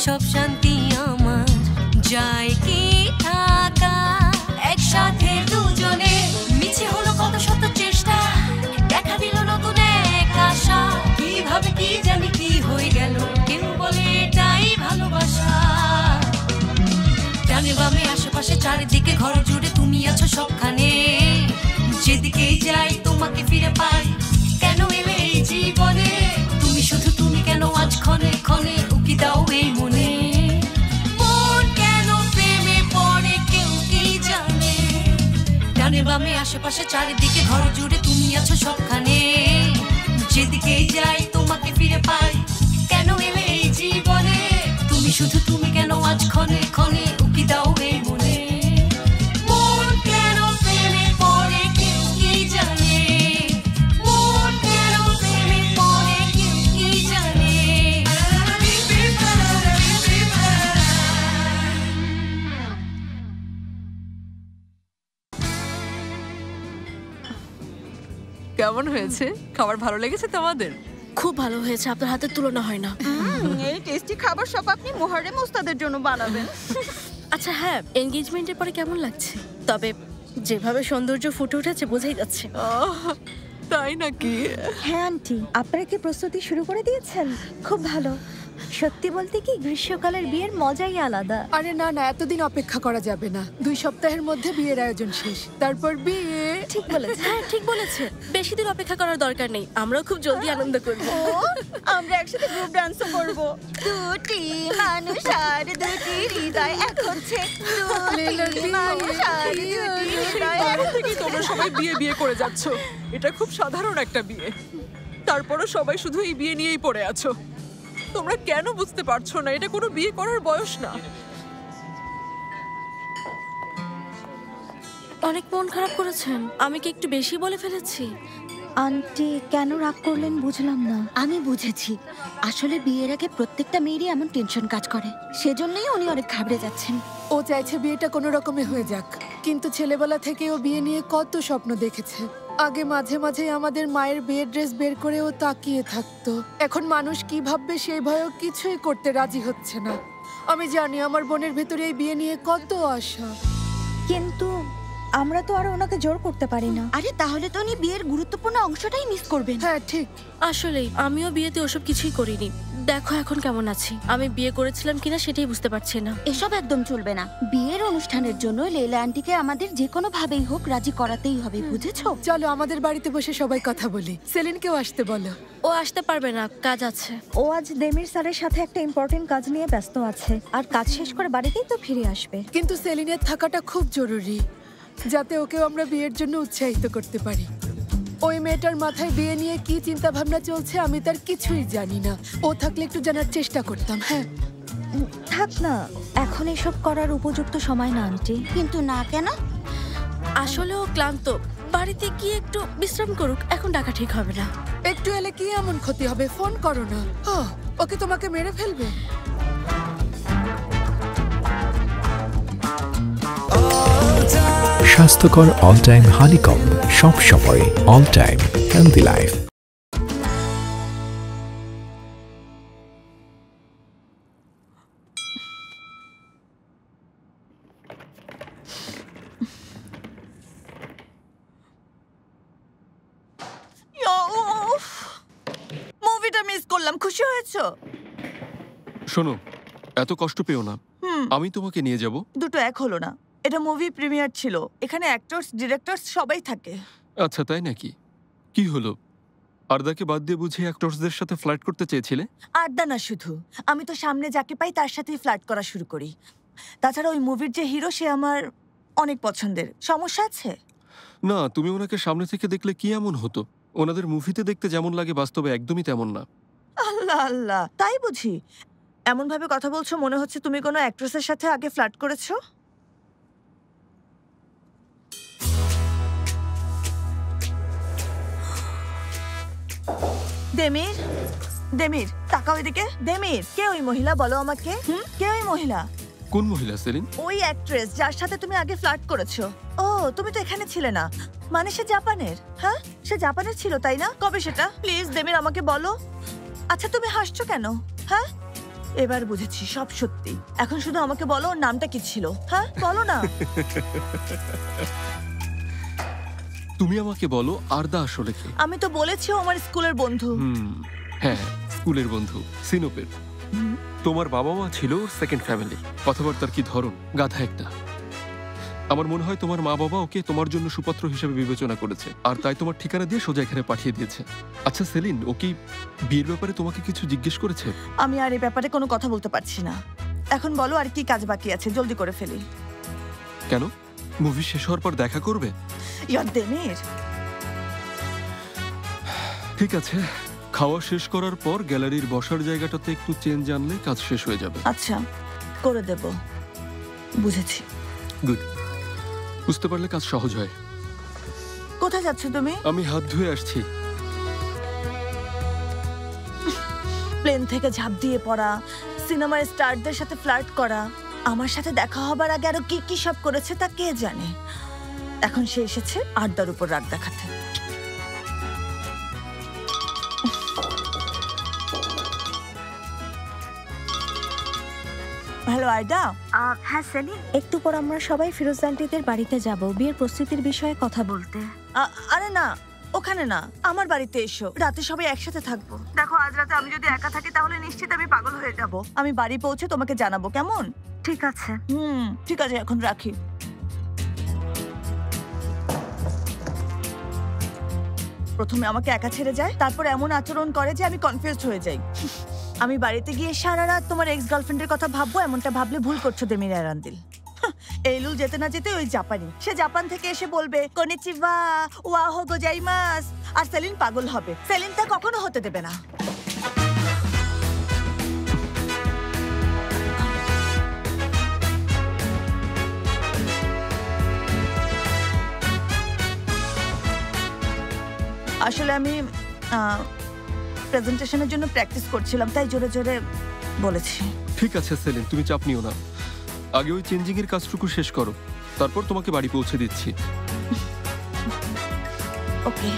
সব শান্তি আমার যায় কি থাকা একসাথে দুজনে মিছে হলো কত শত চেষ্টা দেখা দিল নতুন এক আশা কিভাবে কি জানি কি হয়ে গেল কেউ বলে এটাই ভালোবাসা ডানে বামে আশেপাশে চারিদিকে ঘর জুড়ে তুমি আছো সবখানে যেদিকেই যাই তোমাকে ফিরে পাই কেন এলে এই জীবনে তুমি শুধু তুমি কেন আজ ক্ষণে ক্ষণে উকি দাও এই মনে মন কেন প্রেমে পড়ে কেউ কি জানে ডানে বামে আশেপাশে চারিদিকে ঘর জুড়ে তুমি আছো সবখানে যেদিকেই যাই তোমাকে ফিরে পাই কেন এলে এই জীবনে তুমি শুধু তুমি কেন আজ ক্ষণে ক্ষণে উকি দাও এই মনে মন কেন প্রেমে পড়ে কেউ কি জানে মন কেন প্রেমে পড়ে কেউ কি জানে কেমন হয়েছে? খাবার ভালো লেগেছে তোমাদের? খুব ভালো হয়েছে, আপনার হাতের তুলনা হয় না। এই টেস্টি খাবার সব আপনি মোহররম উস্তাদের জন্য বানাবেন। আচ্ছা হ্যাঁ, এনগেজমেন্টের পরে কেমন লাগছে? তবে যেভাবে সৌন্দর্য ফুটে উঠেছে বোঝাই যাচ্ছে। তাই নাকি? হ্যাঁ আন্টি, আপনারা কি প্রস্তুতি শুরু করে দিয়েছেন? খুব ভালো। সত্যি বলতে কি গ্রীষ্মকালের বিয়ের মজাই আলাদা। আরে না না, এতদিন অপেক্ষা করা যাবে না। 2 সপ্তাহের মধ্যে বিয়ের আয়োজন শেষ, তারপর বিয়ে। ঠিক বলেছে, হ্যাঁ ঠিক বলেছে। বেশি দিন অপেক্ষা করার দরকার নেই, আমরাও খুব জলদি আনন্দ করব। আমরা একসাথে গ্রুপ ডান্সও করব। দুটি মানুষ আর দুটি হৃদয় এক হচ্ছে। দুটি মানুষ আর দুটি হৃদয় এক হচ্ছে। তোমরা সবাই বিয়ে বিয়ে করে যাচ্ছ। এটা খুব সাধারণ একটা বিয়ে, তারপরও সবাই শুধু এই বিয়ে নিয়েই পড়ে আছো। তোমরা কেন বুঝতে পারছো না? এটা কোনো বিয়ে করার বয়স না। অনেক মন খারাপ করেছেন, আমি কি একটু বেশি বলে ফেলেছি? আন্টি কেন রাগ করলেন বুঝলাম না। আমি বুঝেছি, আসলে বিয়ের আগে প্রত্যেকটা মেয়েরই এমন টেনশন কাজ করে, সেজন্যই উনি অনেক ঘাবড়ে যাচ্ছেন। ও চাইছে বিয়েটা কোনো রকমে হয়ে যাক, কিন্তু ছেলেবেলা থেকে ও বিয়ে নিয়ে কত স্বপ্ন দেখেছে। আগে মাঝে মাঝে আমাদের মায়ের বিয়ের ড্রেস বের করে ও তাকিয়ে থাকতো। এখন মানুষ কি ভাববে সেই ভয়ে কিছুই করতে রাজি হচ্ছে না। আমি জানি আমার বোনের ভেতরে এই বিয়ে নিয়ে কত আশা, কিন্তু আমরা তো আর ওনাকে জোর করতে পারি না। আরে তাহলে তো উনি বিয়ের গুরুত্বপূর্ণ অংশটাই মিস করবেন। হ্যাঁ ঠিক। আসলেই আমিও বিয়েতে ওসব কিছুই করিনি। দেখো এখন কেমন আছি, আমি বিয়ে করেছিলাম কিনা সেটাই বুঝতে পারছি না। এসব একদম চলবে না। বিয়ের অনুষ্ঠানের জন্য লেলা আন্টিকে আমাদের যে কোনো ভাবেই হোক রাজি করাতেই হবে, বুঝেছো? চলো আমাদের বাড়িতে বসে সবাই কথা বলি। সেলিনকেও আসতে বলো। ও আসতে পারবে না, কাজ আছে। ও আজ দেমির স্যারের সাথে একটা ইম্পর্টেন্ট কাজ নিয়ে ব্যস্ত আছে, আর কাজ শেষ করে বাড়িতেই তো ফিরে আসবে। কিন্তু সেলিনের থাকাটা খুব জরুরি, যাতে ওকেও আমরা বিয়ের জন্য উৎসাহিত করতে পারি। ওই মেয়েটার মাথায় বিয়ে নিয়ে কি চিন্তা ভাবনা চলছে আমি তার কিছুই জানি না। ও থাকলে একটু জানার চেষ্টা করতাম। হ্যাঁ থাক না, এখন এসব করার উপযুক্ত সময় না আন্টি। কিন্তু না কেন? আসলে ও ক্লান্ত, বাড়িতে গিয়ে একটু বিশ্রাম করুক, এখন ডাকা ঠিক হবে না। একটু এলে কি এমন ক্ষতি হবে? ফোন করো না। ওকে তোমাকে মেরে ফেলবে। স্বাস্থ্যকর অল টাইম হানিকম, সব সময় অল টাইম হেলদি লাইফ। মুভিটা মিস করলাম, খুশি হয়েছো? শোনো, এত কষ্ট পেও না, আমি তোমাকে নিয়ে যাব। দুটো এক হলো না, এটা মুভি প্রিমিয়ার ছিল, এখানে অ্যাক্টরস ডিরেক্টরস সবাই থাকে। আচ্ছা তাই নাকি? কি হলো, আরদাকে বাদ দিয়ে বুঝি অ্যাক্টরসদের সাথে ফ্লার্ট করতে চেয়েছিলে? আড্ডা না শুধু, আমি তো সামনে যাকে পাই তার সাথেই ফ্লার্ট করা শুরু করি। তাছাড়া ওই মুভির যে হিরো সে আমার অনেক পছন্দের। সমস্যা আছে? না, তুমি ওনাকে সামনে থেকে দেখলে কি এমন হতো? ওনাদের মুভিতে দেখতে যেমন লাগে বাস্তবে একদমই তেমন না। আল্লাহ আল্লাহ, তাই বুঝি? এমন ভাবে কথা বলছো মনে হচ্ছে তুমি কোনো অ্যাক্ট্রেসের সাথে আগে ফ্লার্ট করেছো। দেমির, দেমির তাকাও এদিকে। দেমির, কে ওই মহিলা বলো আমাকে? কে ওই মহিলা? কোন মহিলা সেলিন? ওই অ্যাক্ট্রেস যার সাথে তুমি আগে ফ্লার্ট করেছো। ও, তুমি তো এখানে ছিলে না, মানে সে জাপানের? হ্যাঁ, সে জাপানের ছিল তাই না? কবে সেটা? প্লিজ দেমির আমাকে বলো। আচ্ছা তুমি হাসছো কেন? হ্যাঁ, এবার বুঝেছি সব সত্যি। এখন শুধু আমাকে বলো ওর নামটা কি ছিল। হ্যাঁ বলো না। তুমি আমাকে বলো আরদা আসলে কি? আমি তো বলেছি ও আমার স্কুলের বন্ধু। হ্যাঁ, স্কুলের বন্ধু সিনোপের। তোমার বাবা মা ছিল ওর সেকেন্ড ফ্যামিলি। কথাবার্তার কি ধরন, গাধা একটা। আমার মনে হয় তোমার মা বাবা ওকে তোমার জন্য সুপাত্র হিসেবে বিবেচনা করেছে, আর তাই তোমার ঠিকানা দিয়ে সোজা এখানে পাঠিয়ে দিয়েছে। আচ্ছা সেলিন, ও কি বিয়ের ব্যাপারে তোমাকে কিছু জিজ্ঞেস করেছে? আমি আর এই ব্যাপারে কোনো কথা বলতে পারছি না। এখন বলো আর কি কাজ বাকি আছে, জলদি করে ফেলি। কেন, মুভি শেষ হওয়ার পর দেখা করবে? ইয়ার দেমের। ঠিক আছে, খাওয়া শেষ করার পর গ্যালারির বসার জায়গাটাতে একটু চেঞ্জ আনলে কাজ শেষ হয়ে যাবে। আচ্ছা করে দেব। বুঝেছি। গুড, বুঝতে পারলে কাজ সহজ হয়। কোথায় যাচ্ছ তুমি? আমি হাত ধুয়ে আসছি। প্লেন থেকে ঝাঁপ দিয়ে পড়া, সিনেমার স্টারদের সাথে ফ্লার্ট করা, আমার সাথে দেখা হবার আগে আরো কি কি সব করেছে তা কে জানে। এখন সে এসেছে আড্ডার উপর রাগ দেখাতে। হ্যালো আয়দা। হ্যাঁ সেলিন, একটু পর আমরা সবাই ফিরোজ আন্টিদের বাড়িতে যাব বিয়ের প্রস্তুতির বিষয়ে কথা বলতে। আরে না, ওখানে না, আমার বাড়িতে এসো। রাতে সবাই একসাথে থাকবো। দেখো আজ রাতে আমি যদি একা থাকি তাহলে নিশ্চিত আমি পাগল হয়ে যাব। আমি বাড়ি পৌঁছে তোমাকে জানাবো, কেমন? ঠিক আছে। ঠিক আছে, এখন রাখি। প্রথমে আমাকে একা ছেড়ে যায়, তারপর এমন আচরণ করে যে আমি কনফিউজড হয়ে যাই। আমি বাড়িতে গিয়ে সারা রাত তোমার এক্স গার্লফ্রেন্ডের কথা ভাববো, এমনটা ভাবলে ভুল করছো দেমির আরান্দিল। এইলুল যেতে না যেতে ওই জাপানি, সে জাপান থেকে এসে বলবে কনিচিওয়া, ওয়াহো গোজাইমাস, আর সেলিন পাগল হবে। সেলিন তা কখনো হতে দেবে না। আসলে আমি প্রেজেন্টেশনের জন্য প্র্যাকটিস করছিলাম, তাই জোরে জোরে বলেছি। ঠিক আছে সেলিন, তুমি চাপ নিও না। আগে ওই চেঞ্জিং এর কাজটুকু শেষ করো, তারপর তোমাকে বাড়ি পৌঁছে দিচ্ছি। ওকে।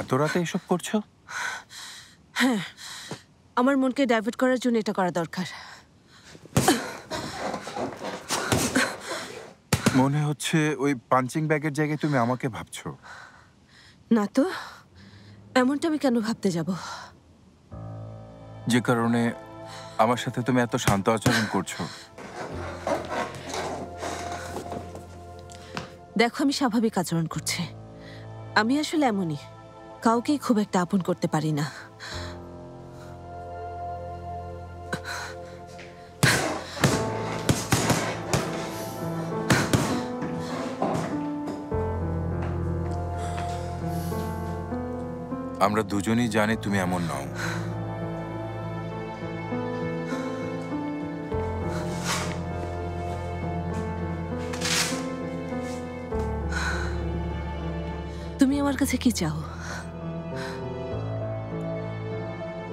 এত রাতে এসব করছো? হ্যাঁ, আমার মনকে ডাইভার্ট করার জন্য এটা করা দরকার। মনে হচ্ছে ওই পাঞ্চিং ব্যাগের জায়গায় তুমি আমাকে ভাবছো। না তো, এমনটা আমি কেন ভাবতে যাব? যে কারণে আমার সাথে তুমি এত শান্ত আচরণ করছো। দেখো, আমি স্বাভাবিক আচরণ করছি। আমি আসলে এমনই, কাউকেই খুব একটা আপন করতে পারি না। আমরা দুজনেই জানি তুমি এমন নও। তুমি আমার কাছে কি চাও?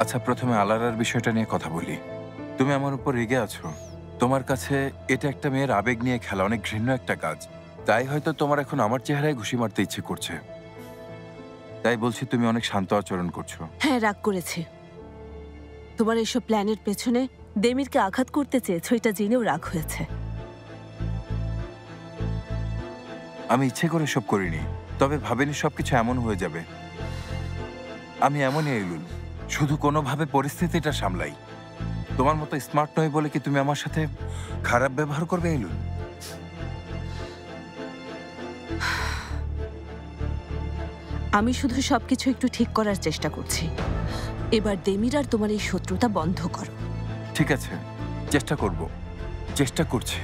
আচ্ছা, প্রথমে আলারার বিষয়টা নিয়ে কথা বলি। তুমি আমার উপর রেগে আছো। তোমার কাছে এটা একটা মেয়ের আবেগ নিয়ে খেলা অনেক ঘৃণ্য একটা কাজ। তাই হয়তো তোমার এখন আমার চেহারায় ঘুষি মারতে ইচ্ছে করছে। তাই বলছি তুমি অনেক শান্ত আচরণ করছো। হ্যাঁ, রাগ করেছি। তোমার এইসব প্ল্যানের পেছনে দেমিরকে আঘাত করতে চেয়েছো, এটা জেনেও রাগ হয়েছে। আমি ইচ্ছে করে সব করিনি, তবে ভাবিনি সবকিছু এমন হয়ে যাবে। আমি এমনই এলুল, শুধু কোনোভাবে পরিস্থিতিটা সামলাই। তোমার মতো স্মার্ট নয় বলে কি তুমি আমার সাথে খারাপ ব্যবহার করবে এলুল? আমি শুধু সবকিছু একটু ঠিক করার চেষ্টা করছি। এবার দেমির আর তোমার এই শত্রুতা বন্ধ করো। ঠিক আছে, চেষ্টা করব, চেষ্টা করছি।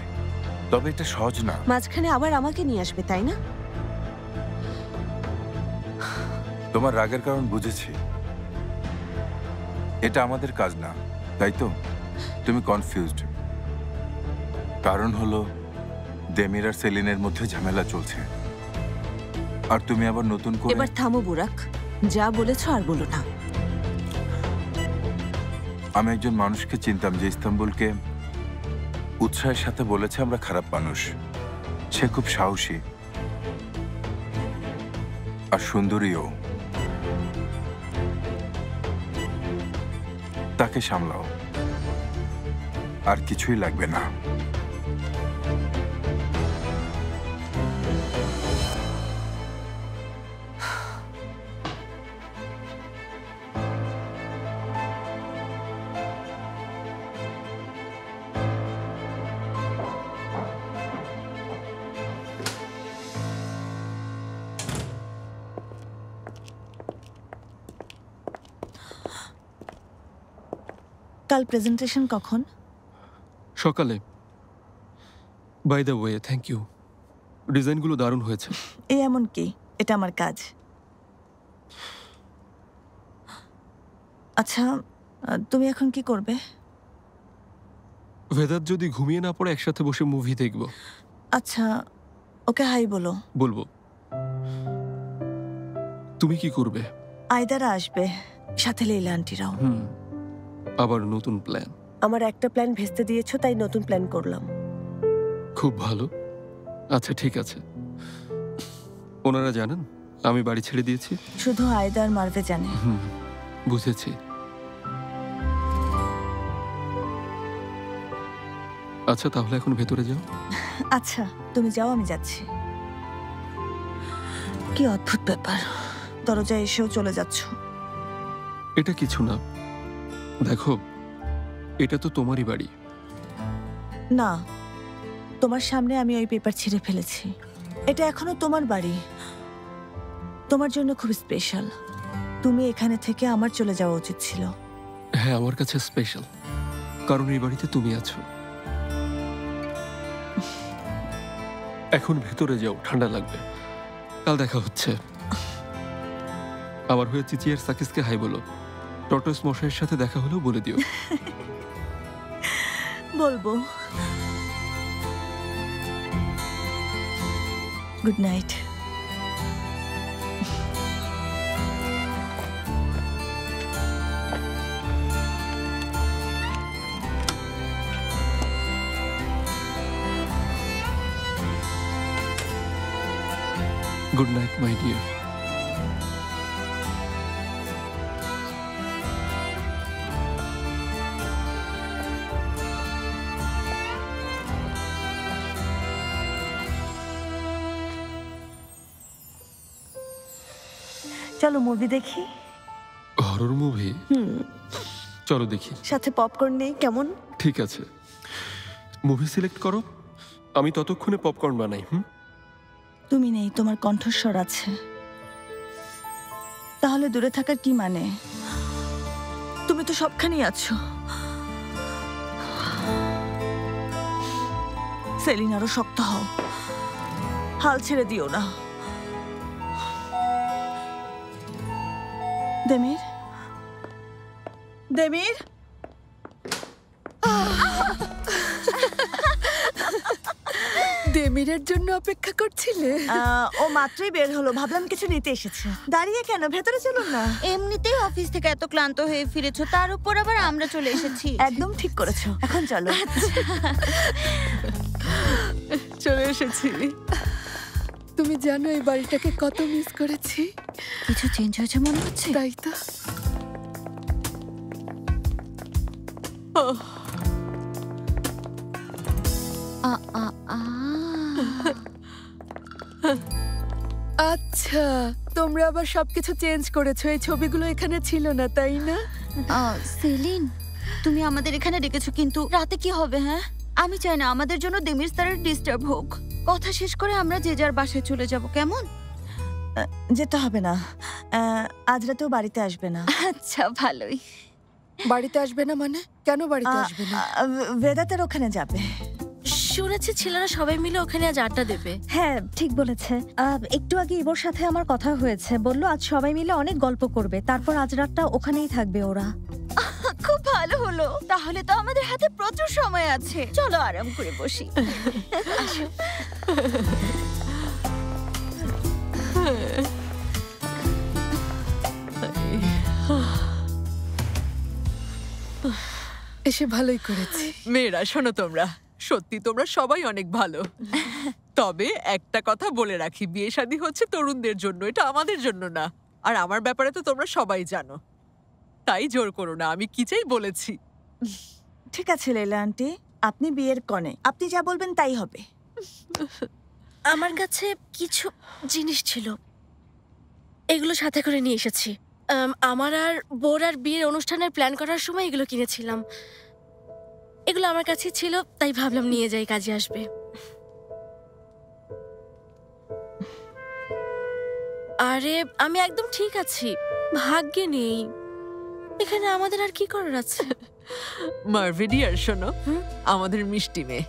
তবে এটা সহজ না। মাঝখানে আবার আমাকে নিয়ে আসবে, তাই না? তোমার রাগের কারণ বুঝেছি। এটা আমাদের কাজ না, তাই তো? তুমি কনফিউজড। কারণ হলো দেমির আর সেলিনের মধ্যে ঝামেলা চলছে, আর তুমি আবার নতুন করে। এবার থামো বুরাক, যা বলেছো আর বলো না। আমি একজন মানুষকে চিনতাম যে ইস্তাম্বুলকে উৎসাহের সাথে বলেছে আমরা খারাপ মানুষ। সে খুব সাহসী আর সুন্দরীও। তাকে সামলাও, আর কিছুই লাগবে না। কাল প্রেজেন্টেশন কখন? সকালে। By the way, thank you. ডিজাইনগুলো দারুণ হয়েছে। এই এমন কি, এটা আমার কাজ। আচ্ছা, তুমি এখন কি করবে? ভেদাত যদি ঘুমিয়ে না পড়ে একসাথে বসে মুভি দেখব। আচ্ছা, ওকে হাই বলো। বলবো। তুমি কি করবে? আয়দারা আসবে, সাথে লীলা আন্টিরাও। আবার নতুন প্ল্যান? আমার একটা প্ল্যান ভেস্তে দিয়েছো, তাই নতুন প্ল্যান করলাম। খুব ভালো। আচ্ছা ঠিক আছে। ওনারা জানেন আমি বাড়ি ছেড়ে দিয়েছি? শুধু আয়দা আর মারভে জানে। বুঝেছি। আচ্ছা তাহলে এখন ভেতরে যাও। আচ্ছা তুমি যাও, আমি যাচ্ছি। কি অদ্ভুত ব্যাপার, দরজায় এসেও চলে যাচ্ছ। এটা কিছু না, দেখো এটা তো তোমারই বাড়ি। না, তোমার সামনে আমি ওই পেপার ছিঁড়ে ফেলেছি। এটা এখনো তোমার বাড়ি, তোমার জন্য খুব স্পেশাল। তুমি এখানে থেকে আমার চলে যাওয়া উচিত ছিল। হ্যাঁ আমার কাছে স্পেশাল, কারণ এই বাড়িতে তুমি আছো। এখন ভেতরে যাও, ঠান্ডা লাগবে। কাল দেখা হচ্ছে। আমার হয়ে চিচি আর সাকিসকে হাই বলো। টর্টস মশাইয়ের সাথে দেখা হলেও বলে দিও। বলবো। Good night. Good night my dear. চলো মুভি দেখি। Horror movie? চলো দেখি। সাথে পপকর্ন নেই কেমন? ঠিক আছে, মুভি সিলেক্ট করো, আমি ততক্ষণে পপকর্ন বানাই। তুমি নেই, তোমার কণ্ঠস্বর আছে। তাহলে দূরে থাকার কি মানে? তুমি তো সবখানেই আছো। সেলিন, আরো শক্ত হও, হাল ছেড়ে দিও না। দেমির, দেমির, দেমিরের জন্য অপেক্ষা করছিলে? ও মাত্রই বের হলো, ভাবলাম কিছু নিতে এসেছে। দাঁড়িয়ে কেন, ভেতরে চলুন না। এমনিতেই অফিস থেকে এত ক্লান্ত হয়ে ফিরেছো, তার উপর আবার আমরা চলে এসেছি। একদম ঠিক করেছো, এখন চলো। চলে এসেছি। তুমি জানো এই বাড়িটাকে কত মিস করেছি। কিছু চেঞ্জ হয়েছে মনে হচ্ছে। তাই তো। আচ্ছা, তোমরা আবার সবকিছু চেঞ্জ করেছো। এই ছবিগুলো এখানে ছিল না, তাই না? সেলিন, তুমি আমাদের এখানে ডেকেছো, কিন্তু রাতে কি হবে? হ্যাঁ, আমি চাই না আমাদের জন্য দেমির স্যারের ডিস্টার্ব হোক। কথা শেষ করে আমরা যে যার বাসায় চলে যাব, কেমন? যেতে হবে না, আজ রাতেও বাড়িতে আসবে না। আচ্ছা ভালোই। বাড়িতে আসবে না মানে? কেন বাড়িতে আসবে না? বেদাতের ওখানে যাবে। শুনেছি ছেলেরা সবাই মিলে ওখানে আজ আড্ডা দেবে। হ্যাঁ ঠিক বলেছে। একটু আগে ইবোর সাথে আমার কথা হয়েছে, বললো আজ সবাই মিলে অনেক গল্প করবে, তারপর আজ রাতটা ওখানেই থাকবে ওরা। খুব ভালো হলো, তাহলে তো আমাদের হাতে প্রচুর সময় আছে। চলো আরাম করে বসি। আসো। এসে ভালোই করেছি। মেয়েরা শোনো, তোমরা সত্যি তোমরা সবাই অনেক ভালো। তবে একটা কথা বলে রাখি, বিয়ে শাদী হচ্ছে তরুণদের জন্য, এটা আমাদের জন্য না। আর আমার ব্যাপারে তো তোমরা সবাই জানো, তাই জোর করো না, আমি কি চাই বলেছি। ঠিক আছে লেলা আন্টি, আপনি বিয়ের কনে, আপনি যা বলবেন তাই হবে। আমার কাছে কিছু জিনিস ছিল, এগুলো সাথে করে নিয়ে এসেছি। আমার আর বোর আর বিয়ের অনুষ্ঠানের প্ল্যান করার সময় এগুলো কিনেছিলাম। এগুলো আমার কাছে ছিল, তাই ভাবলাম নিয়ে যাই, কাজে আসবে। আরে আমি একদম ঠিক আছি, ভাগ্যে নেই। এখানে আমাদের আর কি করার আছে? মার্ভিডিয়ার শোনো, আমাদের মিষ্টি মেয়ে,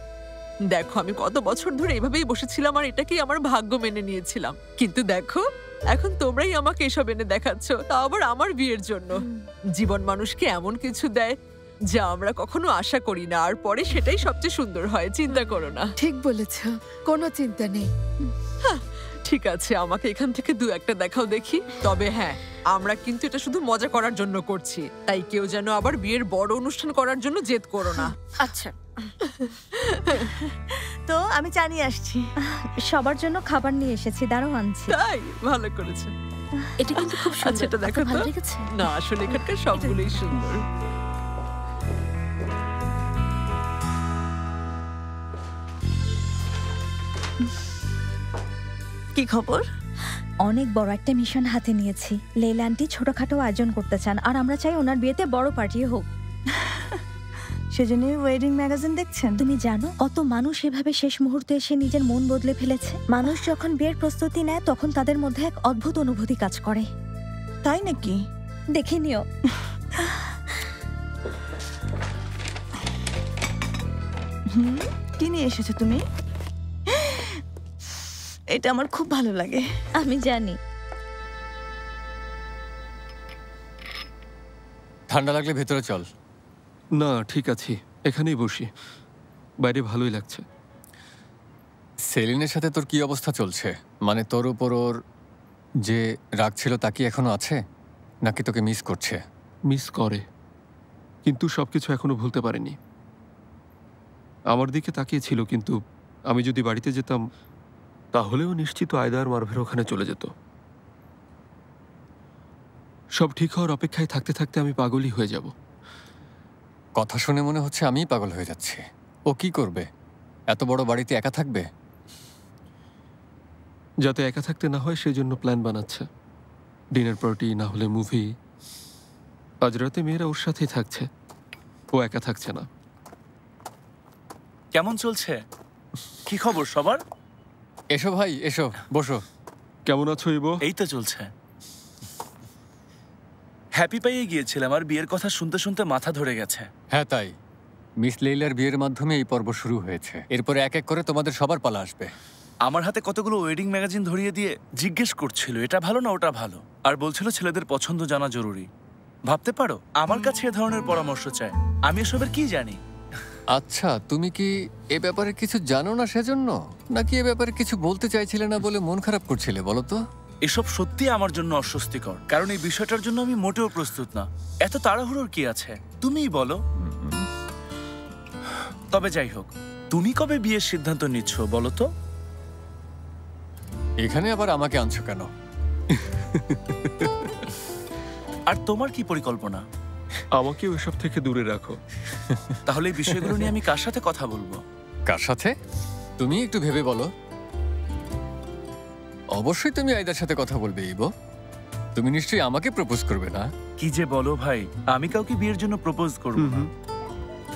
দেখো আমি কত বছর ধরে এভাবেই বসেছিলাম আর এটাকেই আমার ভাগ্য মেনে নিয়েছিলাম। কিন্তু দেখো এখন তোমরাই আমাকে এসব এনে দেখাচ্ছ, তা আবার আমার বিয়ের জন্য। জীবন মানুষকে এমন কিছু দেয় যা আমরা কখনো আশা করি না, আর পরে সেটাই সবচেয়ে সুন্দর হয়। চিন্তা করো না। ঠিক বলেছ, কোনো চিন্তা নেই। ঠিক আছে, আমাকে এখান থেকে দু একটা দেখাও দেখি। তবে হ্যাঁ, আমরা কিন্তু এটা শুধু মজা করার জন্য করছি, তাই কেউ যেন আবার বিয়ের বড় অনুষ্ঠান করার জন্য জেদ করো না। আচ্ছা, তো আমি চা নিয়ে আসছি। সবার জন্য খাবার নিয়ে এসেছি, দাঁড়াও আনছি। তাই ভালো করেছে। এটা কিন্তু খুব আচ্ছা, সুন্দর। এটা দেখো তো। ভালো লেগেছে? না আসলে এখানকার সবগুলোই সুন্দর। কি খবর? অনেক বড় একটা মিশন হাতে নিয়েছি। লেলা আন্টি ছোটখাটো আয়োজন করতে চান, আর আমরা চাই ওনার বিয়েতে বড় পার্টি হোক। সেজন্যই ওয়েডিং ম্যাগাজিন দেখছেন? তুমি জানো কত মানুষ এভাবে শেষ মুহূর্তে এসে নিজের মন বদলে ফেলেছে? মানুষ যখন বিয়ের প্রস্তুতি নেয় তখন তাদের মধ্যে এক অদ্ভুত অনুভূতি কাজ করে। তাই নাকি? দেখে নিও। কি নিয়ে এসেছো তুমি? এটা আমার খুব ভালো লাগে। আমি জানি। ঠান্ডা লাগলে ভেতরে চল। না ঠিক আছে, এখানেই বসি, বাইরে ভালোই লাগছে। সেলিনের সাথে তোর কি অবস্থা চলছে? মানে তোর উপর ওর যে রাগ ছিল তা কি এখনো আছে, নাকি তোকে মিস করছে? মিস করে, কিন্তু সবকিছু এখনো ভুলতে পারেনি। আমার দিকে তাকিয়েছিল, কিন্তু আমি যদি বাড়িতে যেতাম তাহলেও নিশ্চিত আয়দা আর মারভের ওখানে চলে যেত। সব ঠিক হওয়ার অপেক্ষায় থাকতে থাকতে আমি পাগলই হয়ে যাব। কথা শুনে মনে হচ্ছে আমিই পাগল হয়ে যাচ্ছি। ও কি করবে? এত বড় বাড়িতে একা থাকবে? যাতে একা থাকতে না হয় সেজন্য প্ল্যান বানাচ্ছে। ডিনার পার্টি, না হলে মুভি। আজ রাতে মেয়েরা ওর সাথেই থাকছে, ও একা থাকছে না। কেমন চলছে? কি খবর সবার? এসো ভাই, এসো, বসো। কেমন আছো ইবো? এই তো চলছে। হ্যাপি পাইয়ে গিয়েছিলাম, আর বিয়ের কথা শুনতে শুনতে মাথা ধরে গেছে। হ্যাঁ তাই, মিস লেইলার বিয়ের মাধ্যমে এই পর্ব শুরু হয়েছে। এরপরে এক এক করে তোমাদের সবার পালা আসবে। আমার হাতে কতগুলো ওয়েডিং ম্যাগাজিন ধরিয়ে দিয়ে জিজ্ঞেস করছিল এটা ভালো না ওটা ভালো, আর বলছিল ছেলেদের পছন্দ জানা জরুরি। ভাবতে পারো, আমার কাছে এ ধরনের পরামর্শ চায়। আমি এসবের কি জানি? আচ্ছা, তুমি কি এ ব্যাপারে কিছু জানো না সেজন্য, নাকি এ ব্যাপারে কিছু বলতে চাইছিলে না বলে মন খারাপ করছিলে? বলো তো। এসব সত্যি আমার জন্য অস্বস্তিকর, কারণ এই বিষয়টার জন্য আমি মোটেও প্রস্তুত না। এত তাড়াহুড়োর কি আছে তুমিই বলো। তবে যাই হোক, তুমি কবে বিয়ের সিদ্ধান্ত নিচ্ছ বলো তো? এখানে আবার আমাকে আনছো কেন? আর তোমার কি পরিকল্পনা? আমাকেও এসব থেকে দূরে রাখো। তাহলে এই বিষয়গুলো নিয়ে আমি কার সাথে কথা বলবো? কার সাথে? তুমি একটু ভেবে বলো। অবশ্যই তুমি আয়দার সাথে কথা বলবে ইবো। তুমি নিশ্চয়ই আমাকে প্রপোজ করবে না? কি যে বলো ভাই, আমি কাউকে বিয়ের জন্য প্রপোজ করব না।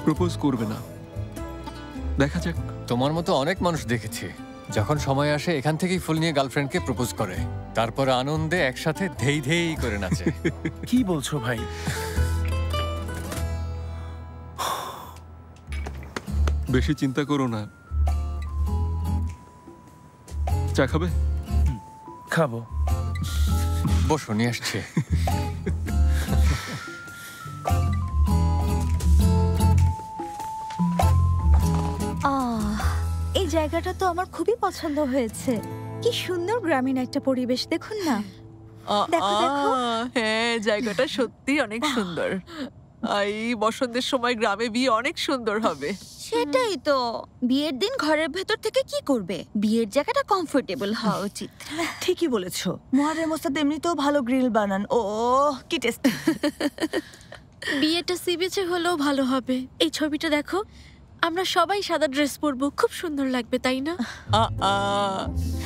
প্রপোজ করবে না, দেখা যাক। তোমার মতো অনেক মানুষ দেখেছি, যখন সময় আসে এখান থেকেই ফুল নিয়ে গার্লফ্রেন্ডকে প্রপোজ করে, তারপর আনন্দে একসাথে ধেই ধেই করে নাচে। কি বলছো ভাই? বেশি চিন্তা করো না, চা খাবে? খাবো। বসো, নিয়ে আসছে। এই জায়গাটা তো আমার খুবই পছন্দ হয়েছে। কি সুন্দর গ্রামীণ একটা পরিবেশ, দেখুন না। দেখো দেখো। হ্যাঁ, জায়গাটা সত্যি অনেক সুন্দর। এই বসন্তের সময় গ্রামে বিয়ে অনেক সুন্দর হবে। সেটাই তো, বিয়ের দিন ঘরের ভেতর থেকে কি করবে? বিয়ের জায়গাটা কমফোর্টেবল হওয়া উচিত। ঠিকই বলেছো। মুহাররেম ওস্তাদ এমনিতেও ভালো গ্রিল বানান। ও কি টেস্টি। বিয়েটা সি বিচে হলেও ভালো হবে। এই ছবিটা দেখো, আমরা সবাই সাদা ড্রেস পরবো, খুব সুন্দর লাগবে, তাই না?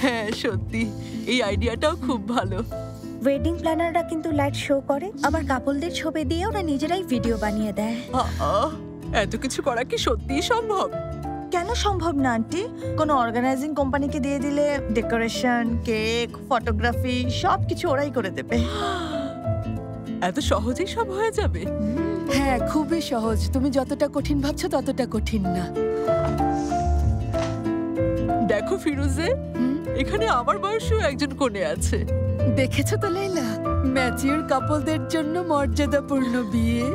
হ্যাঁ সত্যি, এই আইডিয়াটাও খুব ভালো। ওয়েডিং প্ল্যানাররা কিন্তু লাইট শো করে, আবার কাপলদের ছবি দিয়ে ওরা নিজেরাই ভিডিও বানিয়ে দেয়। এত কিছু করা কি সত্যিই সম্ভব? কেন সম্ভব না আন্টি? কোনো অর্গানাইজিং কোম্পানিকে দিয়ে দিলে ডেকোরেশন, কেক, ফটোগ্রাফি সবকিছু ওরাই করে দেবে। এত সহজেই সব হয়ে যাবে? হ্যাঁ, খুবই সহজ। তুমি যতটা কঠিন ভাবছো ততটা কঠিন না। দেখো ফিরোজে, এখানে আমার বয়সেও একজন কনে আছে। দেখেছো তো লাইলা, ম্যাচিউর কাপলদের জন্য মর্যাদাপূর্ণ বিয়ে।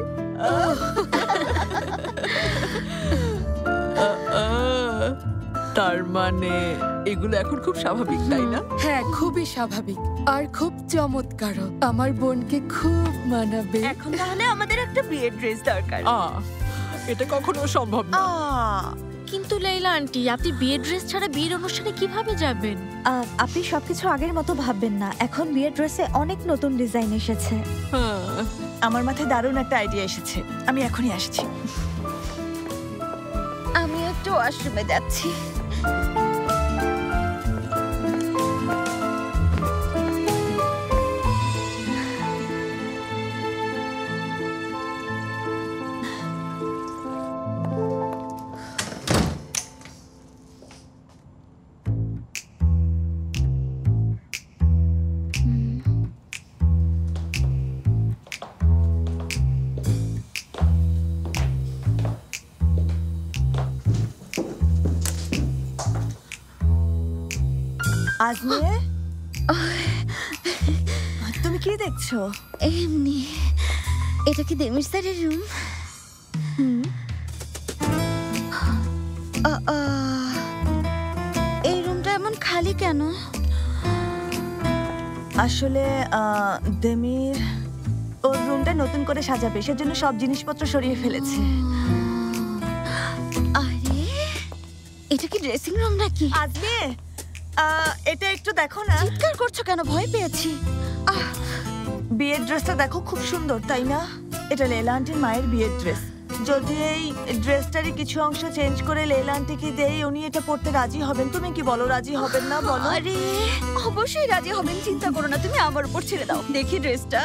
তার মানে এগুলো এখন খুব স্বাভাবিক, তাই না? হ্যাঁ, খুবই স্বাভাবিক আর খুব চমৎকারও। আমার বোনকে খুব মানাবে। এখন তাহলে আমাদের একটা বিয়ের ড্রেস দরকার। এটা কখনো সম্ভব না। কিন্তু লাইলা আন্টি, আপনি বিয়ের ড্রেস ছাড়া বিয়ের অনুষ্ঠানে কিভাবে যাবেন? আপনি সবকিছু আগের মতো ভাববেন না। এখন বিয়ের ড্রেসে অনেক নতুন ডিজাইন এসেছে। আমার মাথায় দারুণ একটা আইডিয়া এসেছে। আমি এখনই আসছি। আমি একটু ওয়াশরুমে যাচ্ছি। আজমিয়ে, তুমি কি দেখছো? এমনি। এটা কি দেমির স্যারের রুম? এই রুমটা এমন খালি কেন? আসলে দেমির ওর রুমটা নতুন করে সাজাবে, সেজন্য সব জিনিসপত্র সরিয়ে ফেলেছে। আরে, এটা কি ড্রেসিং রুম নাকি? আজমিয়ে, এটা একটু দেখো না। চিৎকার করছো কেন? ভয় পেয়েছি। বিয়ের ড্রেসটা দেখো, খুব সুন্দর তাই না? এটা লেলা আন্টির মায়ের বিয়ের ড্রেস। যদি এই ড্রেসটারই কিছু অংশ চেঞ্জ করে লেলা আন্টিকে দেই, উনি এটা পরতে রাজি হবেন। তুমি কি বলো, রাজি হবেন না বলো? আরে অবশ্যই রাজি হবেন, চিন্তা করো না। তুমি আমার উপর ছেড়ে দাও, দেখি ড্রেসটা।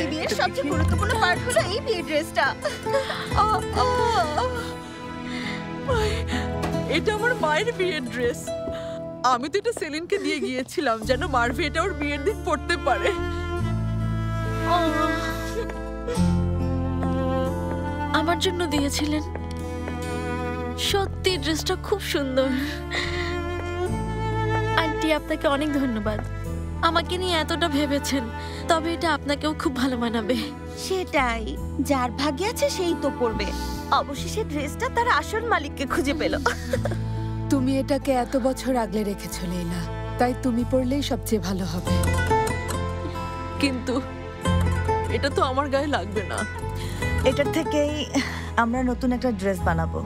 এই বিয়ের সবচেয়ে গুরুত্বপূর্ণ পার্ট হলো এই বিয়ের ড্রেসটা। এটা আমার মায়ের বিয়ের ড্রেস। আমি তো এটা সেলিনকে দিয়ে গিয়েছিলাম যেন মারভি এটা ওর বিয়ের দিন পড়তে পারে। আমার জন্য দিয়েছিলেন? সত্যি ড্রেসটা খুব সুন্দর। আন্টি, আপনাকে অনেক ধন্যবাদ। আমাকে নিয়ে এতটা ভেবেছেন, তবে এটা আপনাকেও খুব ভালো মানাবে। সেটাই, যার ভাগ্যে আছে সেই তো পরবে। অবশেষে ড্রেসটা তার আসল মালিককে খুঁজে পেল। তুমি এটাকে এত বছর আগলে রেখেছো লীলা, তাই তুমি পড়লেই সবচেয়ে ভালো হবে। কিন্তু এটা তো আমার গায়ে লাগবে না। এটার থেকেই আমরা নতুন একটা ড্রেস বানাবো।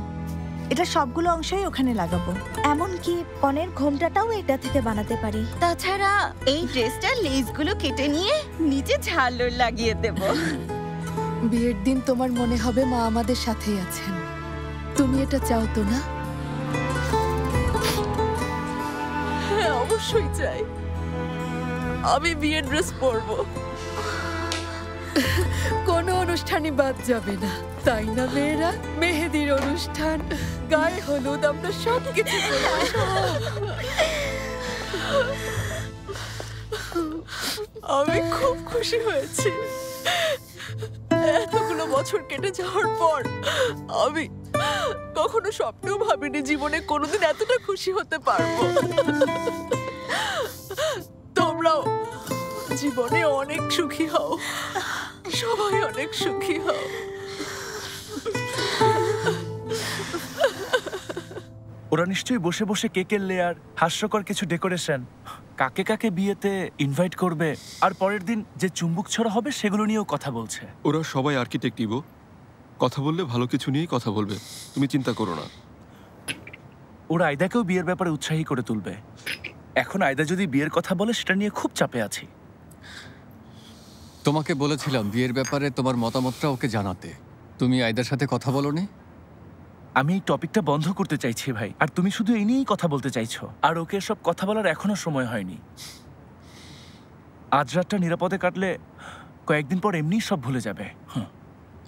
এটা সবগুলো অংশই ওখানে লাগাবো। এমনকি কনের ঘোমটাটাও এটা থেকে বানাতে পারি। তাছাড়া এই ড্রেসটার লেসগুলো কেটে নিয়ে নিচে ঝালর লাগিয়ে দেব। বিয়ের দিন তোমার মনে হবে মা আমাদের সাথেই আছেন। তুমি এটা চাও তো না? হ্যাঁ, অবশ্যই চাই। আমি বিয়ের ড্রেস পরবো। কোনো অনুষ্ঠানই বাদ যাবে না, তাই না মেয়েরা? মেহেদির অনুষ্ঠান, গায়ে হলুদ, আমরা সব কিছু আমি খুব খুশি হয়েছি। এতগুলো বছর কেটে যাওয়ার পর আমি কখনো স্বপ্নেও ভাবিনি জীবনে কোনোদিন এতটা খুশি হতে পারবো। তোমরাও জীবনে অনেক সুখী হও, সবাই অনেক সুখী হও। ওরা নিশ্চয়ই বসে বসে কেকের লেয়ার, হাস্যকর কিছু ডেকোরেশন, কাকে কাকে বিয়েতে ইনভাইট করবে, আর পরের দিন যে চুম্বক ছড়া হবে সেগুলো নিয়েও কথা বলছে। ওরা সবাই আর্কিটেক্ট ইবো, কথা বললে ভালো কিছু নিয়েই কথা বলবে, তুমি চিন্তা করো না। ওরা আয়দাকেও বিয়ের ব্যাপারে উৎসাহী করে তুলবে। এখন আয়দা যদি বিয়ের কথা বলে সেটা নিয়ে খুব চাপে আছি। তোমাকে বলেছিলাম বিয়ের ব্যাপারে তোমার মতামতটা ওকে জানাতে। তুমি আয়দার সাথে কথা বলোনি? আমি এই টপিকটা বন্ধ করতে চাইছি ভাই, আর তুমি শুধু এই নিয়েই কথা বলতে চাইছো। আর ওকে সব কথা বলার এখনো সময় হয়নি। আজ রাতটা নিরাপদে কাটলে কয়েকদিন পর এমনিই সব ভুলে যাবে।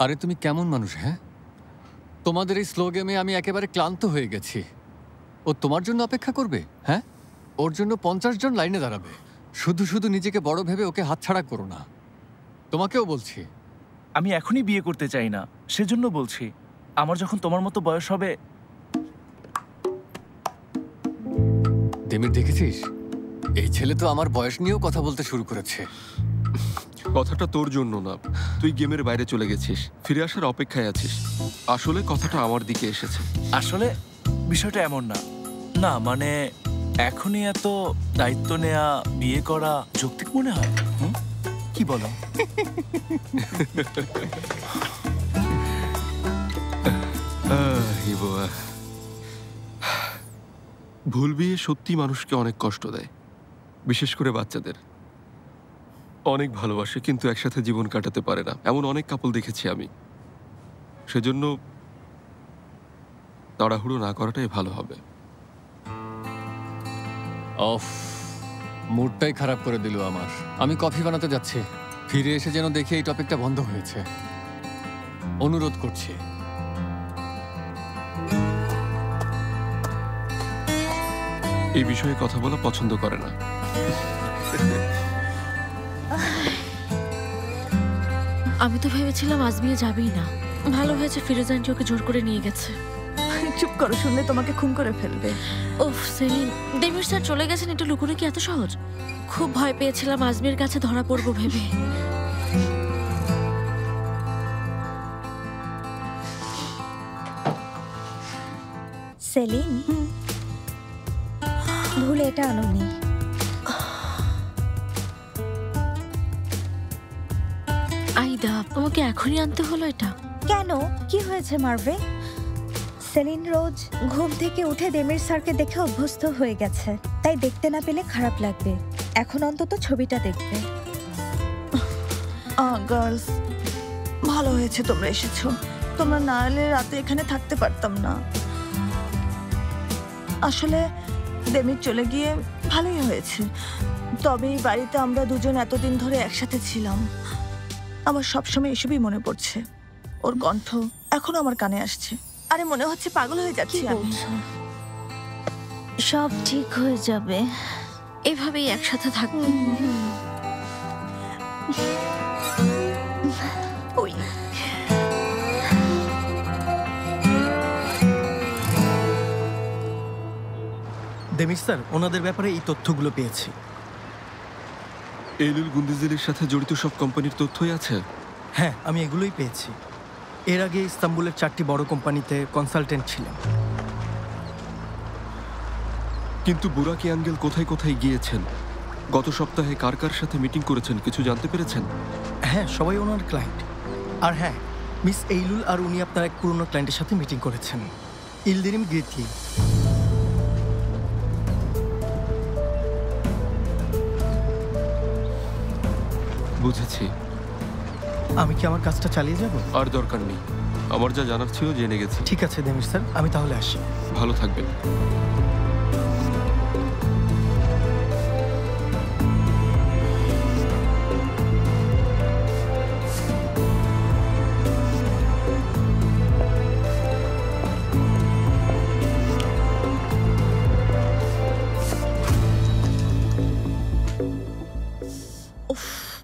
আরে তুমি কেমন মানুষ? হ্যাঁ, তোমাদের এই স্লো গেমে আমি একেবারে ক্লান্ত হয়ে গেছি। ও তোমার জন্য অপেক্ষা করবে? হ্যাঁ, ওর জন্য 50 জন লাইনে দাঁড়াবে। শুধু শুধু নিজেকে বড় ভেবে ওকে হাতছাড়া করো না। তোমাকেও বলছি, আমি এখনই বিয়ে করতে চাই না, সেজন্য বলছি আমার যখন তোমার মতো বয়স হবে। দেমির দেখেছিস, এই ছেলে তো আমার বয়স নিয়েও কথা বলতে শুরু করেছে। কথাটা তোর জন্য না, তুই গেমের বাইরে চলে গেছিস, ফিরে আসার অপেক্ষায় আছিস। আসলে কথাটা আমার দিকে এসেছে। আসলে বিষয়টা এমন না, না মানে এখনই এত দায়িত্ব নেয়া, বিয়ে করা যৌক্তিক মনে হয়? কি বলো? ভুল বিয়ে সত্যি মানুষকে অনেক কষ্ট দেয়, বিশেষ করে বাচ্চাদের। অনেক ভালোবাসে কিন্তু একসাথে জীবন কাটাতে পারে না, এমন অনেক কাপল দেখেছি আমি। সেজন্য তাড়াহুড়ো না করাটাই ভালো হবে। অফ, মুডটাই খারাপ করে দিল আমার। আমি কফি বানাতে যাচ্ছি, ফিরে এসে যেন দেখি এই টপিকটা বন্ধ হয়েছে। অনুরোধ করছি। এই বিষয়ে কথা বলা পছন্দ করে না। আমি তো ভেবেছিলাম আজ বিয়ে যাবেই না। ভালো হয়েছে ফিরোজ আন্টি ওকে জোর করে নিয়ে গেছে। চুপ করো, শুনলে তোমাকে খুন করে ফেলবে। ওফ সেলিন, দেমির স্যার চলে গেছেন, এটা লুকোনো কি এত সহজ? খুব ভয় পেয়েছিলাম আজমির কাছে ধরা পড়বো ভেবে। সেলিন, ভুলে এটা আনোনি। আইদা, তোমাকে এখনই আনতে হলো এটা? কেন, কি হয়েছে মার্ভে? সেলিন রোজ ঘুম থেকে উঠে দেমির স্যারকে দেখে অভ্যস্ত হয়ে গেছে, তাই দেখতে না পেলে খারাপ লাগবে। এখন অন্তত ছবিটা দেখবে। গার্লস, ভালো হয়েছে তোমরা এসেছো। তোমরা না এলে রাতে এখানে থাকতে পারতাম না। আসলে দেমির চলে গিয়ে ভালোই হয়েছে, তবে এই বাড়িতে আমরা দুজন এতদিন ধরে একসাথে ছিলাম। আমার সবসময় এসবই মনে পড়ছে। ওর কণ্ঠ এখনো আমার কানে আসছে। আরে মনে হচ্ছে পাগল হয়ে যাচ্ছি আমি। সব ঠিক হয়ে যাবে, এভাবেই একসাথে থাকবো। ওই দেমির স্যার, ওনাদের ব্যাপারে এই তথ্যগুলো পেয়েছি। এলুল গুন্দিজিলের সাথে জড়িত সব কোম্পানির তথ্যই আছে? হ্যাঁ, আমি এগুলোই পেয়েছি। এর আগে ইস্তাম্বুলের 4টি বড় কোম্পানিতে কনসালটেন্ট ছিলেন। কিন্তু বুরাকি আঙ্কেল কোথায় কোথায় গিয়েছেন, গত সপ্তাহে কার কার সাথে মিটিং করেছেন কিছু জানতে পেরেছেন? হ্যাঁ, সবাই ওনার ক্লায়েন্ট। আর হ্যাঁ, মিস এইলুল আর উনি আপনার এক পুরনো ক্লায়েন্টের সাথে মিটিং করেছেন, ইলদিরিম গিরকি। বুঝেছি। আমি কি আমার কাজটা চালিয়ে যাব? আর দরকার নেই, আমার যা জানার ছিল জেনে গেছি। ঠিক আছে দেমির স্যার, আমি তাহলে আসি। ভালো থাকবেন।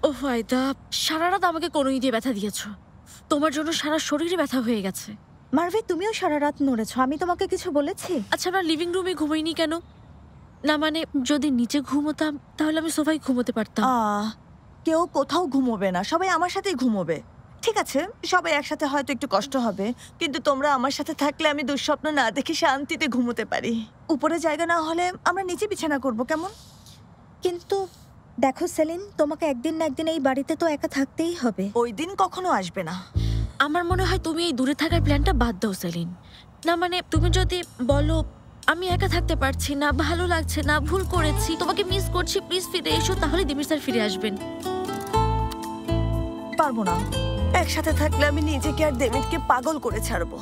ও ফায়দা, সারা রাত আমাকে কোনোই দিয়ে ব্যথা দিয়েছো। তোমার জন্য সারা শরীরে ব্যথা হয়ে গেছে। মার্ভে, তুমিও সারা রাত নড়েছো, আমি তোমাকে কিছু বলেছি? আচ্ছা, আমরা লিভিং রুমে ঘুমাইনি কেন? না মানে যদি নিচে ঘুমোতাম তাহলে আমি সোফায় ঘুমোতে পারতাম। কেউ কোথাও ঘুমোবে না, সবাই আমার সাথেই ঘুমোবে। ঠিক আছে, সবাই একসাথে হয়তো একটু কষ্ট হবে, কিন্তু তোমরা আমার সাথে থাকলে আমি দুঃস্বপ্ন না দেখে শান্তিতে ঘুমোতে পারি। উপরে জায়গা না হলে আমরা নিচে বিছানা করব, কেমন? কিন্তু দেখো সেলিন, তোমাকে একদিন না একদিন এই বাড়িতে তো একা থাকতেই হবে। ওই দিন কখনো আসবে না। আমার মনে হয় তুমি এই দূরে থাকার প্ল্যানটা বাদ দাও সেলিন। না মানে তুমি যদি বলো আমি একা থাকতে পারছি না, ভালো লাগছে না, ভুল করেছি, তোমাকে মিস করছি, প্লিজ ফিরে এসো, তাহলে দেমির স্যার ফিরে আসবেন। পারবো না, একসাথে থাকলে আমি নিজেকে আর দেমিরকে পাগল করে ছাড়বো।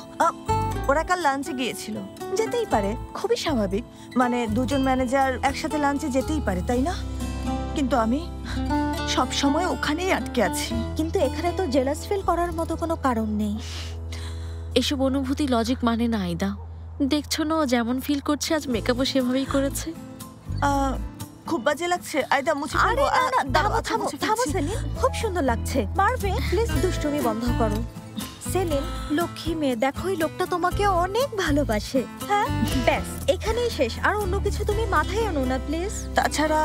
ওরা কাল লাঞ্চে গিয়েছিল, যেতেই পারে, খুবই স্বাভাবিক। মানে দুজন ম্যানেজার একসাথে লাঞ্চে যেতেই পারে, তাই না? কিন্তু আমি সব সময় ওখানেই আটকে আছি। কিন্তু এখানে তো জেলাস ফিল করার মতো কোনো কারণ নেই। এসব অনুভূতি লজিক মানে না আইদা। দেখছো না যেমন ফিল করছে, আজ মেকআপও সেভাবেই করেছে। খুব বাজে লাগছে আইদা, মুছে আরে না, থামো সেলিন, খুব সুন্দর লাগছে। মার্ভে, প্লিজ দুষ্টুমি বন্ধ করো। সেলিন, লক্ষ্মী মেয়ে, দেখো এই লোকটা তোমাকে অনেক ভালোবাসে। হ্যাঁ, ব্যাস এখানেই শেষ, আর অন্য কিছু তুমি মাথায় আনো না প্লিজ। তাছাড়া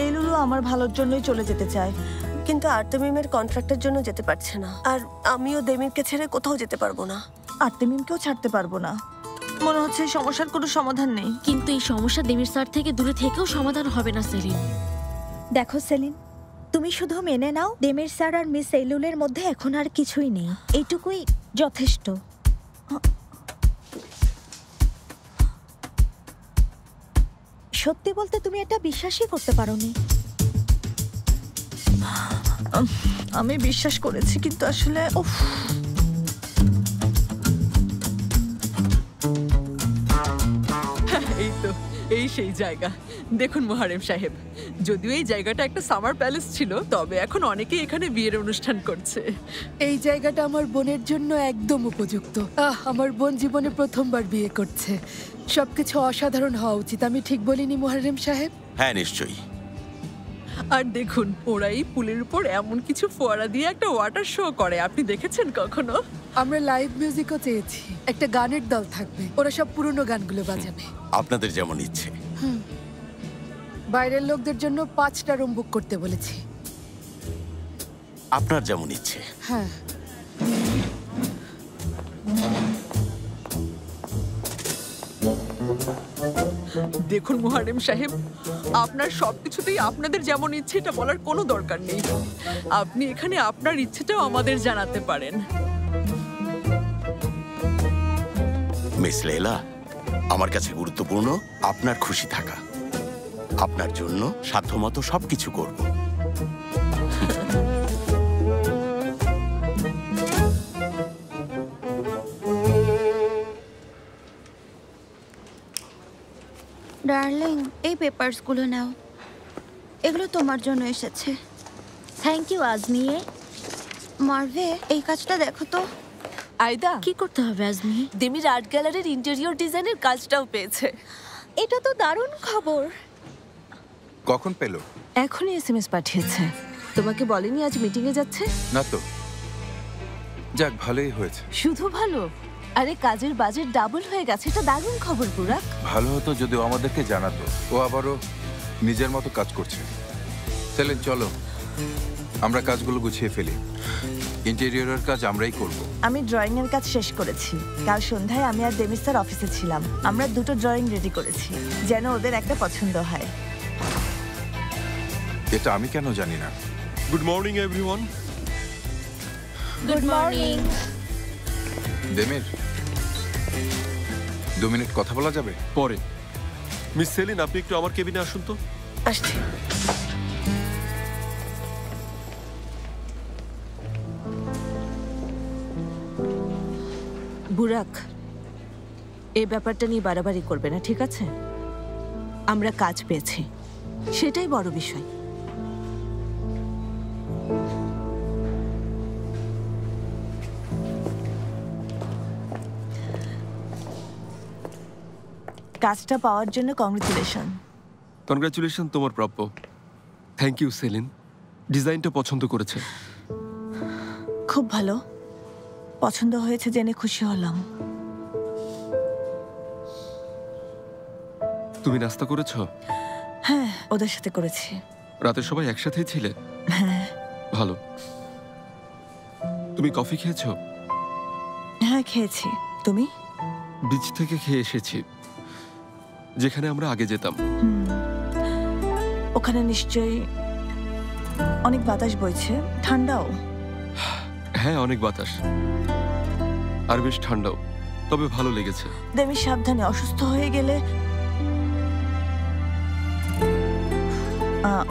এইলুলু আমার ভালোর জন্যই চলে যেতে চায়, কিন্তু আর্তেমিমের কন্ট্রাক্টের জন্য যেতে পারছে না, আর আমিও দেমিরকে ছেড়ে কোথাও যেতে পারবো না। আর্তেমিমকেও ছাড়তে পারবো না। মনে হচ্ছে সমস্যার কোনো সমাধান নেই। কিন্তু এই সমস্যা দেমির স্যার থেকে দূরে থেকেও সমাধান হবে না সেলিন। দেখো সেলিন, তুমি শুধু মেনে নাও দেমির স্যার আর মিস এইলুলের মধ্যে এখন আর কিছুই নেই, এইটুকুই যথেষ্ট। সত্যি বলতে তুমি এটা বিশ্বাসই করতে পারোনি। আমি বিশ্বাস করেছি, কিন্তু আসলে এই তো, এই সেই জায়গা। দেখুন মুহারেম সাহেব, যদিও এই জায়গাটা একটা সামার প্যালেস ছিল, তবে এখন অনেকেই এখানে বিয়ের অনুষ্ঠান করছে। এই জায়গাটা আমার বোনের জন্য একদম উপযুক্ত। আমার বোন জীবনে প্রথমবার বিয়ে করছে, সবকিছু অসাধারণ হওয়া উচিত। আমি ঠিক বলিনি মুহারেম সাহেব? হ্যাঁ নিশ্চয়ই। আর দেখুন, ওরা এই পুলের উপর এমন কিছু ফোয়ারা দিয়ে একটা ওয়াটার শো করে, আপনি দেখেছেন কখনো? আমরা লাইভ মিউজিকও চেয়েছি, একটা গানের দল থাকবে, ওরা সব পুরনো গানগুলো বাজাবে। আপনাদের যেমন ইচ্ছে। বাইরের লোকদের জন্য 5টা রুম বুক করতে বলেছি। আপনার যেমন ইচ্ছে। হ্যাঁ। দেখুন মুহারেম সাহেব, আপনার সবকিছুতেই আপনাদের যেমন ইচ্ছে এটা বলার কোনো দরকার নেই। আপনি এখানে আপনার ইচ্ছেটাও আমাদের জানাতে পারেন। মিস লেলা, আমার কাছে গুরুত্বপূর্ণ আপনার খুশি থাকা। আপনার জন্য সাধ্যমতো সবকিছু করব। ডার্লিং, এই পেপারসগুলো নাও, এগুলো তোমার জন্য এসেছে। Thank you আজমিয়ে। মার্ভে, এই কাজটা দেখো তো। আইদা, কি করতে হবে আজমি? দেমির আর্ট গ্যালারির ইন্টেরিয়র ডিজাইনের কাজটাও পেয়েছে। এটা তো দারুণ খবর। কখন পেলো? এখনই এসএমএস পাঠিয়েছে। তোমাকে বলেনি আজ মিটিংয়ে যাচ্ছে? না তো। যাক, ভালোই হয়েছে। শুধু ভালো? আরে কাজের বাজেট ডাবল হয়ে গেছে, এটা দারুণ খবর পুরাক। ভালো হতো যদি ও আমাদেরকে জানাতো। ও আবারও নিজের মতো কাজ করছে। সেলিন, চলো আমরা কাজগুলো গুছিয়ে ফেলি। ইন্টেরিয়রের কাজ আমরাই করব। আমি ড্রয়িং এর কাজ শেষ করেছি। কাল সন্ধ্যায় আমি আর দেমিস স্যার অফিসে ছিলাম। আমরা দুটো ড্রয়িং রেডি করেছি, যেন ওদের একটা পছন্দ হয়। এটা আমি কেন জানি না। Good morning everyone. Good morning. Demir, 2 minute কথা বলা যাবে? পরে। মিস সেলিন, আপনি একটু আমার কেবিনে আসুন তো। আসছি। বুরাক, এই ব্যাপারটা নিয়ে বাড়াবাড়ি করবে না, ঠিক আছে? আমরা কাজ পেয়েছি, সেটাই বড় বিষয়। কাজটা পাওয়ার জন্য কংগ্রেচুলেশন। কনগ্রাচুলেশন, তোমার প্রাপ্য। থ্যাংক ইউ সেলিন, ডিজাইনটা পছন্দ করেছে। খুব ভালো, পছন্দ হয়েছে জেনে খুশি হলাম। তুমি নাস্তা করেছো? হ্যাঁ, ওদের সাথে করেছি। রাতে সবাই একসাথেই ছিলে? হ্যাঁ। ভালো। তুমি কফি খেয়েছো? হ্যাঁ, খেয়েছি। তুমি? বিচ থেকে খেয়ে এসেছি, যেখানে আমরা আগে যেতাম। ওখানে নিশ্চয়ই অনেক বাতাস বইছে, ঠান্ডাও। হ্যাঁ, অনেক বাতাস আর বেশ ঠান্ডাও, তবে ভালো লেগেছে। দেমি, সাবধানে, অসুস্থ হয়ে গেলে।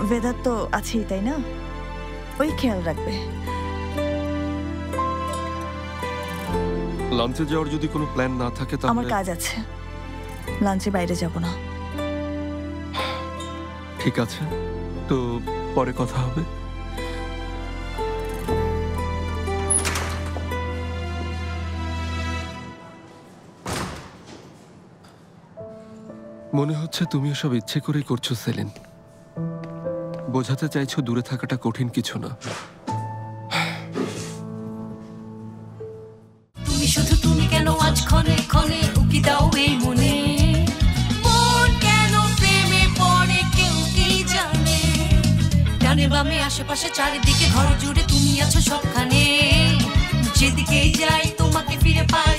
বেদার তো আছেই, তাই না? ওই খেয়াল রাখবে। লাঞ্চে যাওয়ার যদি কোনো প্ল্যান না থাকে তাহলে আমার কাজ আছে, লাঞ্চে বাইরে যাব না। ঠিক আছে, তো পরে কথা হবে। মনে হচ্ছে তুমি এসব ইচ্ছে করেই করছো সেলিন। বোঝাতে চাইছো দূরে থাকাটা কঠিন কিছু না। তুমি শুধু তুমি কেন আজ ক্ষণে ক্ষণে উকি দাও এই মনে, মন কেন প্রেমে পড়ে কেউ কি জানে। ডানে বামে আশেপাশে চারিদিকে ঘর জুড়ে তুমি আছো সবখানে, যেদিকেই যাই তোমাকে ফিরে পাই।